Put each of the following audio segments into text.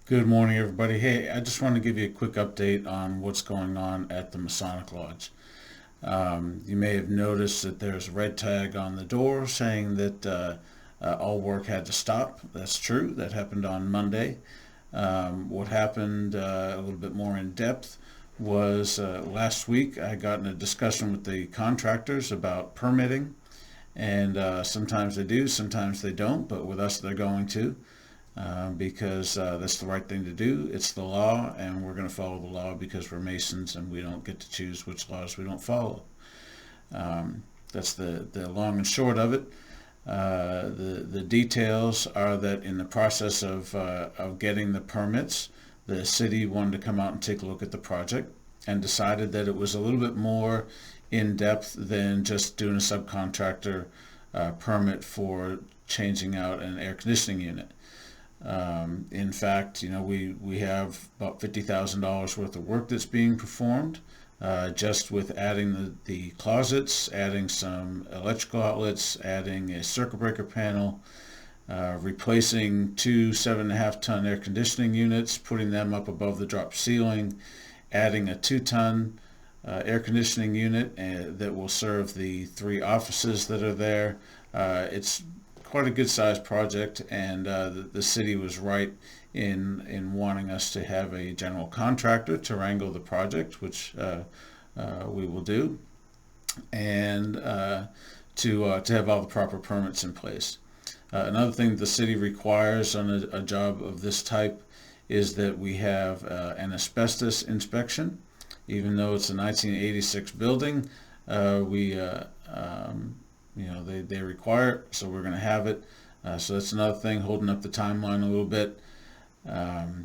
Good morning, everybody. Hey, I just want to give you a quick update on what's going on at the Masonic Lodge. You may have noticed that there's a red tag on the door saying that all work had to stop. That's true. That happened on Monday. What happened a little bit more in depth was last week I got in a discussion with the contractors about permitting, and sometimes they do, sometimes they don't, but with us they're going to. Because that's the right thing to do. It's the law, and we're going to follow the law because we're Masons and we don't get to choose which laws we don't follow. That's the long and short of it. The details are that in the process of getting the permits, the city wanted to come out and take a look at the project and decided that it was a little bit more in depth than just doing a subcontractor permit for changing out an air conditioning unit. In fact, we have about $50,000 worth of work that's being performed, just with adding the closets, adding some electrical outlets, adding a circuit breaker panel, replacing two 7.5-ton air conditioning units, putting them up above the drop ceiling, adding a 2-ton air conditioning unit that will serve the 3 offices that are there. It's quite a good sized project, and the city was right in wanting us to have a general contractor to wrangle the project, which we will do, and to have all the proper permits in place. Another thing the city requires on a job of this type is that we have an asbestos inspection. Even though it's a 1986 building, they require it, so we're going to have it. So that's another thing holding up the timeline a little bit. The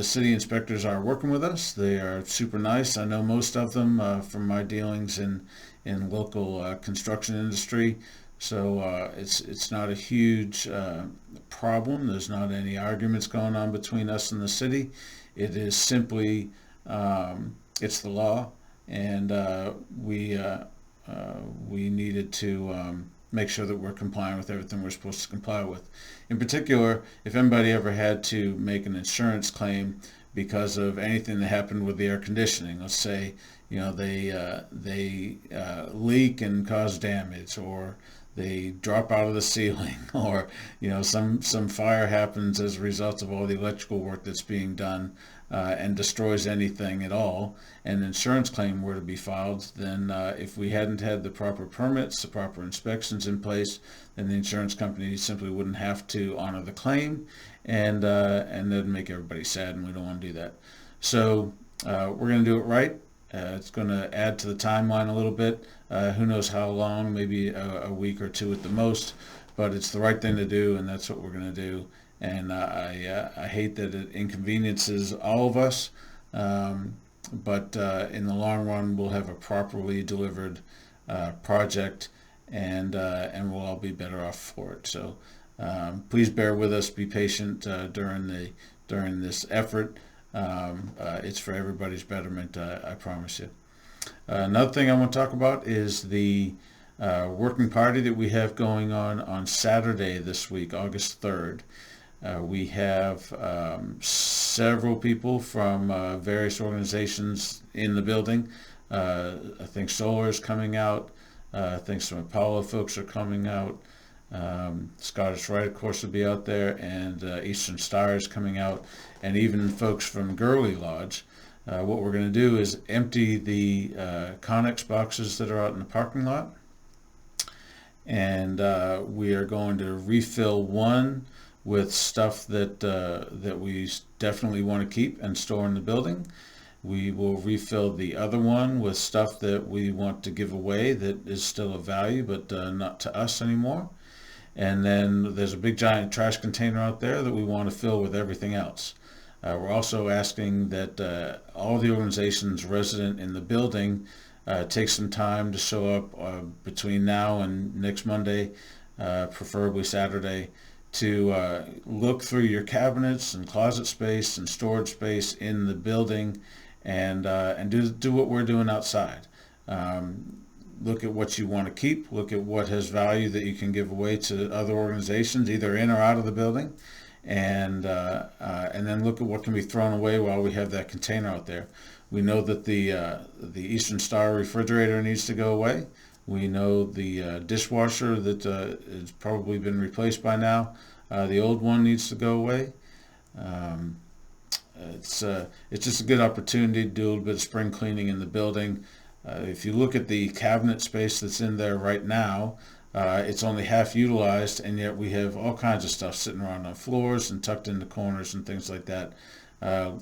city inspectors are working with us. They are super nice. I know most of them from my dealings in local construction industry. So it's not a huge problem. There's not any arguments going on between us and the city. It is simply it's the law, and we needed to make sure that we're complying with everything we're supposed to comply with. In particular, if anybody ever had to make an insurance claim because of anything that happened with the air conditioning, let's say they leak and cause damage, or they drop out of the ceiling, or some fire happens as a result of all the electrical work that's being done, and destroys anything at all, and an insurance claim were to be filed, then if we hadn't had the proper permits, the proper inspections in place, then the insurance company simply wouldn't have to honor the claim, and that'd make everybody sad, and we don't want to do that. So we're going to do it right. It's going to add to the timeline a little bit. Who knows how long, maybe a week or two at the most, but it's the right thing to do, and that's what we're going to do. And I hate that it inconveniences all of us, but in the long run, we'll have a properly delivered project, and we'll all be better off for it. So please bear with us. Be patient during this effort. It's for everybody's betterment, I promise you. Another thing I want to talk about is the working party that we have going on Saturday this week, August 3rd. We have several people from various organizations in the building. I think Solar is coming out. I think some Apollo folks are coming out. Scottish Rite, of course, will be out there, and Eastern Star is coming out, and even folks from Gurley Lodge. What we're going to do is empty the Connex boxes that are out in the parking lot, and we are going to refill one with stuff that we definitely want to keep and store in the building. We will refill the other one with stuff that we want to give away that is still of value, but not to us anymore. And then there's a big giant trash container out there that we want to fill with everything else. We're also asking that all the organizations resident in the building take some time to show up between now and next Monday, preferably Saturday, to look through your cabinets and closet space and storage space in the building, and do what we're doing outside. Look at what you want to keep. Look at what has value that you can give away to other organizations, either in or out of the building, and then look at what can be thrown away while we have that container out there. We know that the Eastern Star refrigerator needs to go away. We know the dishwasher that has probably been replaced by now. The old one needs to go away. Um, it's just a good opportunity to do a little bit of spring cleaning in the building. If you look at the cabinet space that's in there right now, it's only half utilized, and yet we have all kinds of stuff sitting around on floors and tucked into corners and things like that.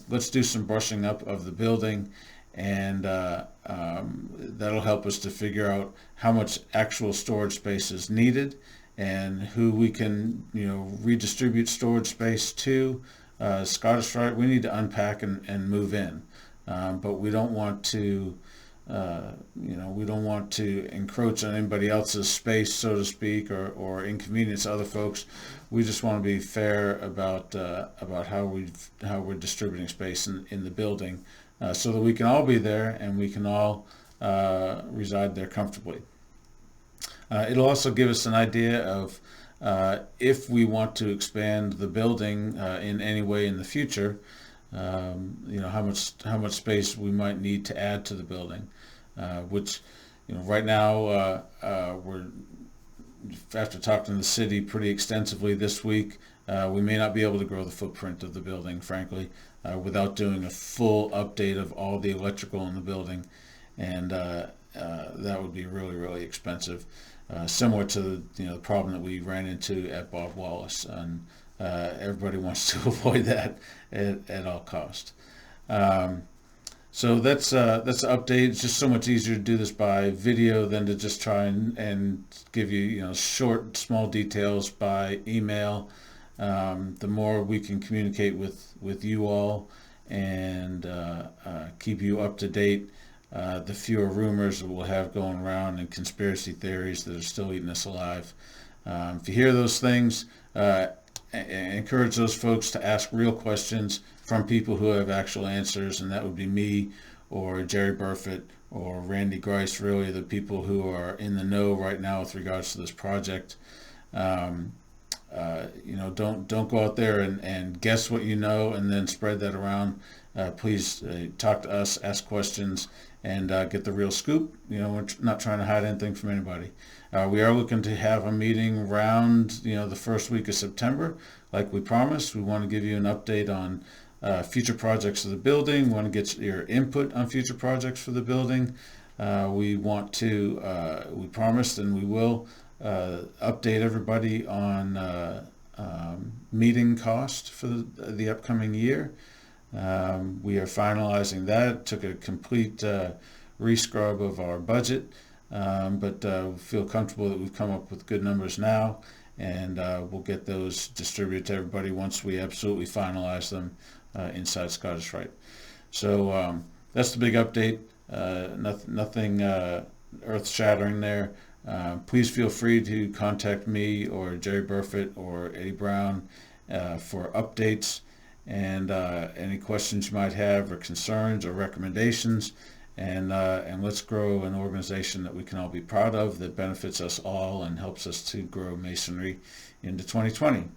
Let's do some brushing up of the building, and that'll help us to figure out how much actual storage space is needed and who we can, redistribute storage space to. Scottish Rite, we need to unpack and move in, but we don't want to. We don't want to encroach on anybody else's space, so to speak, or inconvenience other folks. We just want to be fair about how we're distributing space in the building, so that we can all be there and we can all reside there comfortably. It'll also give us an idea of if we want to expand the building in any way in the future. How much space we might need to add to the building, which right now we're, after talking to the city pretty extensively this week, we may not be able to grow the footprint of the building, frankly, without doing a full update of all the electrical in the building, and that would be really, really expensive, similar to the problem that we ran into at Bob Wallace, and everybody wants to avoid that at all cost. So that's an update. It's just so much easier to do this by video than to just try and give you short, small details by email. The more we can communicate with you all and keep you up to date, the fewer rumors that we'll have going around and conspiracy theories that are still eating us alive. If you hear those things, encourage those folks to ask real questions from people who have actual answers, and that would be me or Jerry Burfitt or Randy Grice, really the people who are in the know right now with regards to this project. Don't go out there and guess what you know and then spread that around. Please talk to us, ask questions, and get the real scoop. We're not trying to hide anything from anybody. We are looking to have a meeting around the first week of September, like we promised. We want to give you an update on future projects of the building. We want to get your input on future projects for the building. We promised, and we will update everybody on meeting cost for the upcoming year. We are finalizing that. Took a complete rescrub of our budget, but feel comfortable that we've come up with good numbers now, and we'll get those distributed to everybody once we absolutely finalize them inside Scottish Rite. So that's the big update. Nothing earth-shattering there. Please feel free to contact me or Jerry Burfitt or Eddie Brown for updates and any questions you might have or concerns or recommendations, and let's grow an organization that we can all be proud of, that benefits us all and helps us to grow Masonry into 2020.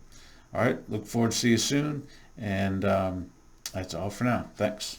All right, look forward to see you soon, and that's all for now. Thanks.